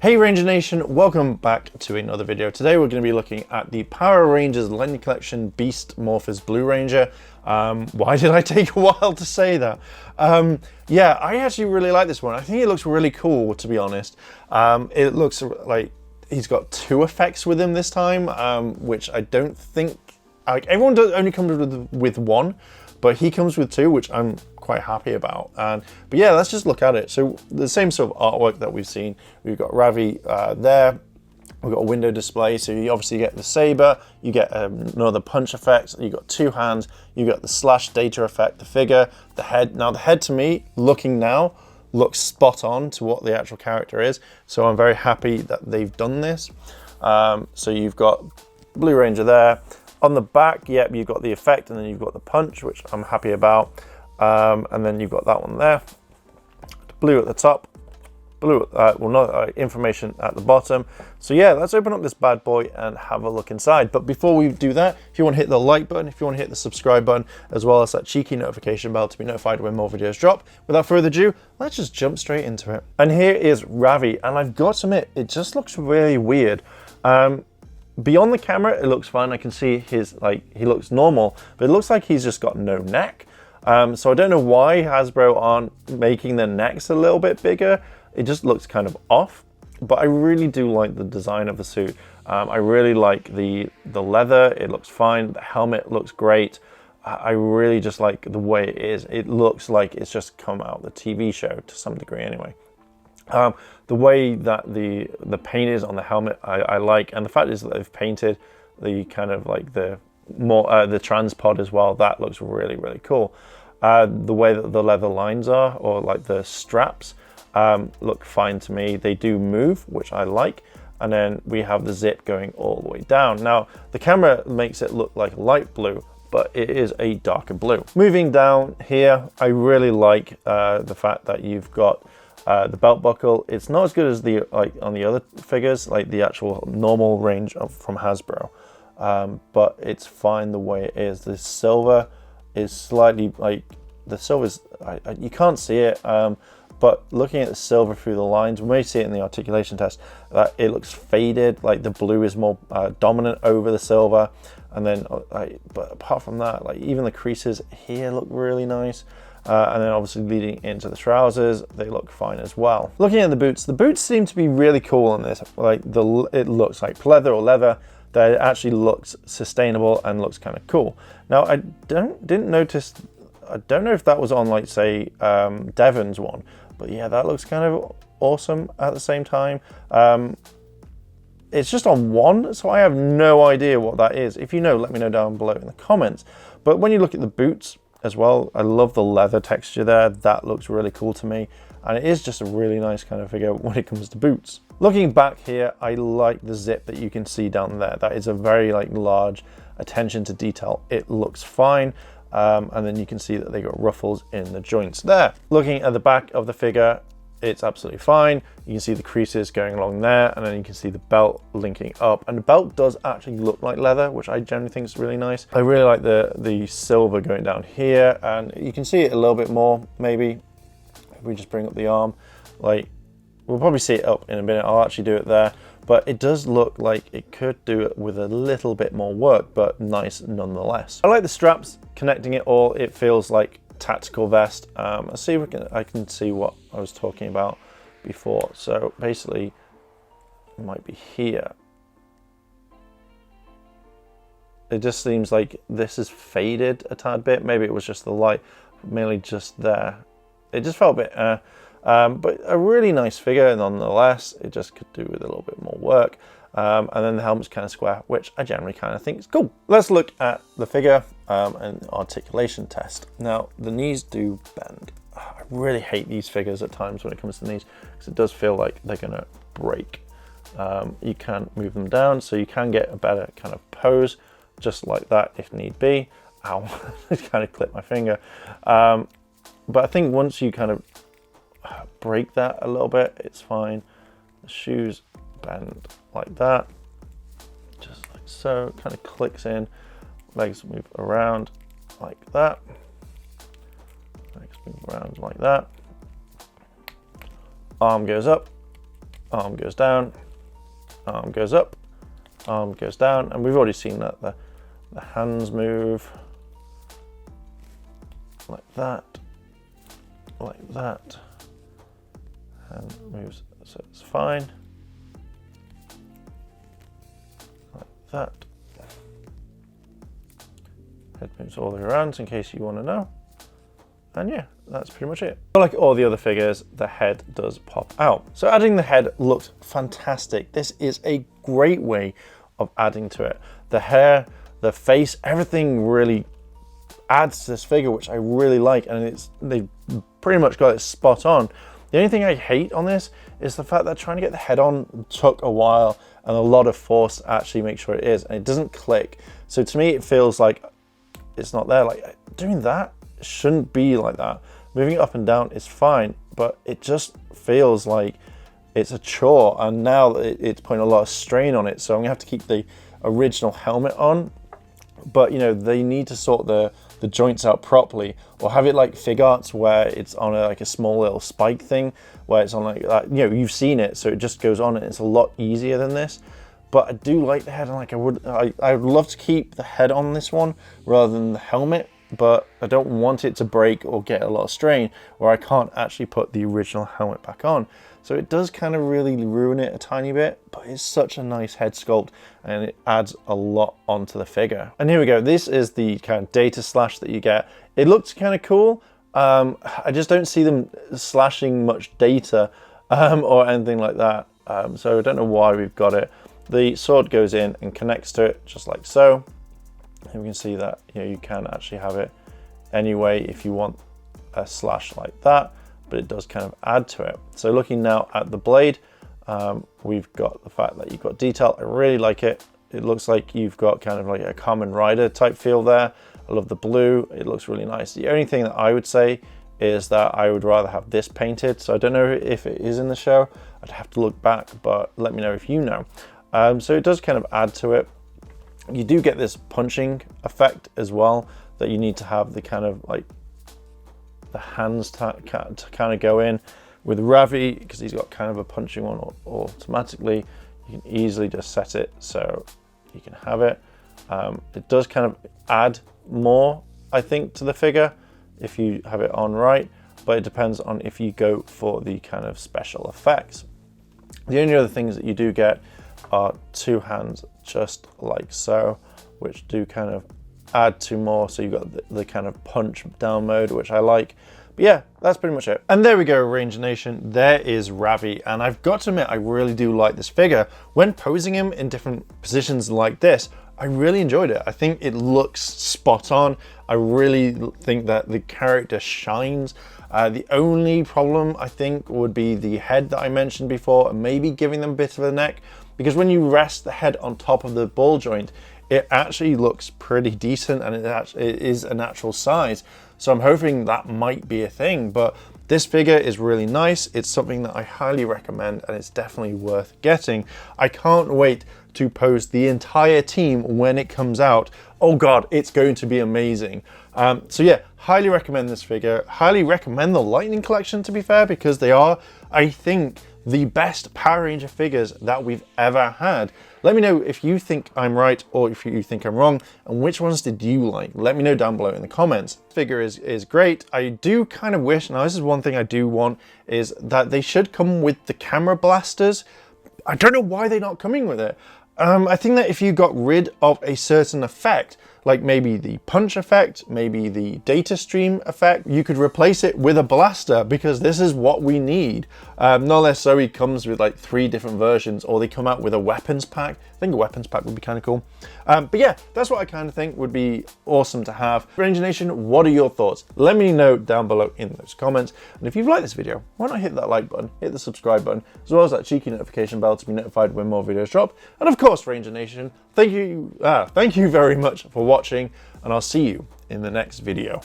Hey Ranger Nation, welcome back to another video. Today we're going to be looking at the Power Rangers Lightning Collection Beast Morpher Blue Ranger. Why did I take a while to say that? Yeah, I actually really like this one. I think it looks really cool, to be honest. It looks like he's got two effects with him this time, which I don't think... Like, everyone only comes with one, but he comes with two, which I'm quite happy about. But yeah, let's just look at it. So the same sort of artwork that we've seen. We've got Ravi there. We've got a window display. So you obviously get the saber, you get another punch effect, you've got two hands, you got the slash data effect, the figure, the head. Now the head to me, looking now, looks spot on to what the actual character is. So I'm very happy that they've done this. So you've got Blue Ranger there. On the back, yep, you've got the effect, and then you've got the punch, which I'm happy about. And then you've got that one there. Blue at the top, blue, information at the bottom. So yeah, let's open up this bad boy and have a look inside. But before we do that, if you want to hit the like button, if you want to hit the subscribe button, as well as that cheeky notification bell to be notified when more videos drop. Without further ado, let's just jump straight into it. And here is Ravi, and I've got to admit, it just looks really weird. Beyond the camera, it looks fine. I can see his, he looks normal, but it looks like he's just got no neck. So I don't know why Hasbro aren't making their necks a little bit bigger. It just looks kind of off, but I really do like the design of the suit. I really like the leather. It looks fine. The helmet looks great. I really just like the way it is. It looks like it's just come out of the TV show to some degree anyway. The way that the paint is on the helmet, I like, and the fact is that they've painted the kind of like the trans pod as well. That looks really, really cool. The way that the leather lines are, or like the straps, look fine to me. They do move, which I like. And then we have the zip going all the way down. Now, the camera makes it look like light blue, but it is a darker blue. Moving down here, I really like the fact that you've got the belt buckle. It's not as good as the on the other figures, like the actual normal range from Hasbro, but it's fine the way it is. The silver is slightly the silver's you can't see it, but looking at the silver through the lines, we may see it in the articulation test, that it looks faded. Like the blue is more dominant over the silver, and then but apart from that, like even the creases here look really nice. And then obviously leading into the trousers, they look fine as well. Looking at the boots seem to be really cool on this. Like it looks like pleather or leather, that it actually looks sustainable and looks kind of cool. Now I didn't notice, I don't know if that was on like say Devon's one, but yeah, that looks kind of awesome at the same time. It's just on one, so I have no idea what that is. If you know, let me know down below in the comments. But when you look at the boots as well, I love the leather texture there. That looks really cool to me, and it is just a really nice kind of figure when it comes to boots. Looking back here, I like the zip that you can see down there. That is a very large attention to detail. It looks fine, and then you can see that they got ruffles in the joints there. Looking at the back of the figure, it's absolutely fine. You can see the creases going along there, and then you can see the belt linking up. And the belt does actually look like leather, which I generally think is really nice. I really like the silver going down here, and you can see it a little bit more, maybe. If we just bring up the arm, like, we'll probably see it up in a minute. I'll actually do it there. But it does look like it could do it with a little bit more work, but nice nonetheless. I like the straps connecting it all. It feels like tactical vest. Let's see if I can see what I was talking about before. So basically, it might be here. It just seems like this is faded a tad bit. Maybe it was just the light, mainly just there. It just felt a bit, but a really nice figure nonetheless. It just could do with a little bit more work. And then the helmet's kind of square, which I generally kind of think is cool. Let's look at the figure and articulation test. Now, the knees do bend. I really hate these figures at times when it comes to knees, because it does feel like they're gonna break. You can move them down, so you can get a better kind of pose, just like that if need be. Ow, I kind of clipped my finger. But I think once you kind of break that a little bit, it's fine. The shoes bend like that, just like so, kind of clicks in. Legs move around like that. Legs move around like that. Arm goes up, arm goes down, arm goes up, arm goes down, and we've already seen that the hands move like that, and moves, so it's fine, like that. Head moves all the way around in case you want to know. And yeah, that's pretty much it. Like all the other figures, the head does pop out. So adding the head looks fantastic. This is a great way of adding to it. The hair, the face, everything really adds to this figure, which I really like, and they pretty much got it spot on. The only thing I hate on this is the fact that trying to get the head on took a while and a lot of force to actually make sure it is, and it doesn't click. So to me, it feels like it's not there. Like, doing that shouldn't be like that. Moving it up and down is fine, but it just feels like it's a chore, and now it's putting a lot of strain on it. So I'm gonna have to keep the original helmet on, but you know, they need to sort the joints out properly, or have it like fig arts where it's on like a small little spike thing where it's on like that. You know, you've seen it, so it just goes on and it's a lot easier than this. But I do like the head, and like I would love to keep the head on this one rather than the helmet, but I don't want it to break or get a lot of strain where I can't actually put the original helmet back on. So it does kind of really ruin it a tiny bit, but it's such a nice head sculpt and it adds a lot onto the figure. And here we go. This is the kind of data slash that you get. It looks kind of cool. I just don't see them slashing much data or anything like that. So I don't know why we've got it. The sword goes in and connects to it just like so. And we can see that, you know, you can actually have it anyway if you want a slash like that, but it does kind of add to it. So looking now at the blade, we've got the fact that you've got detail. I really like it. It looks like you've got kind of like a Kamen Rider type feel there. I love the blue. It looks really nice. The only thing that I would say is that I would rather have this painted. So I don't know if it is in the show. I'd have to look back, but let me know if you know. So it does kind of add to it. You do get this punching effect as well, that you need to have the kind of like the hands to kind of go in. With Ravi, because he's got kind of a punching one automatically, you can easily just set it so you can have it. It does kind of add more, I think, to the figure if you have it on right, but it depends on if you go for the kind of special effects. The only other things that you do get are two hands just like so, which do kind of add to more. So you've got the kind of punch down mode, which I like. But yeah, that's pretty much it. And there we go, Ranger Nation. There is Ravi. And I've got to admit, I really do like this figure. When posing him in different positions like this, I really enjoyed it. I think it looks spot on. I really think that the character shines. The only problem, I think, would be the head that I mentioned before, and maybe giving them a bit of a neck, because when you rest the head on top of the ball joint, it actually looks pretty decent, and it is a natural size. So I'm hoping that might be a thing, but this figure is really nice. It's something that I highly recommend, and it's definitely worth getting. I can't wait to pose the entire team when it comes out. Oh God, it's going to be amazing. So yeah, highly recommend this figure. Highly recommend the Lightning Collection, to be fair, because they are, I think, the best Power Ranger figures that we've ever had. Let me know if you think I'm right or if you think I'm wrong, and which ones did you like? Let me know down below in the comments. This figure is great. I do kind of wish, now this is one thing I do want, is that they should come with the camera blasters. I don't know why they're not coming with it. I think that if you got rid of a certain effect, like maybe the punch effect, maybe the data stream effect, you could replace it with a blaster, because this is what we need. Not necessarily comes with like 3 different versions, or they come out with a weapons pack. I think a weapons pack would be kind of cool. But yeah, that's what I kind of think would be awesome to have. Ranger Nation, what are your thoughts? Let me know down below in those comments. And if you've liked this video, why not hit that like button, hit the subscribe button, as well as that cheeky notification bell to be notified when more videos drop. And of course, Ranger Nation, thank you very much for watching, and I'll see you in the next video.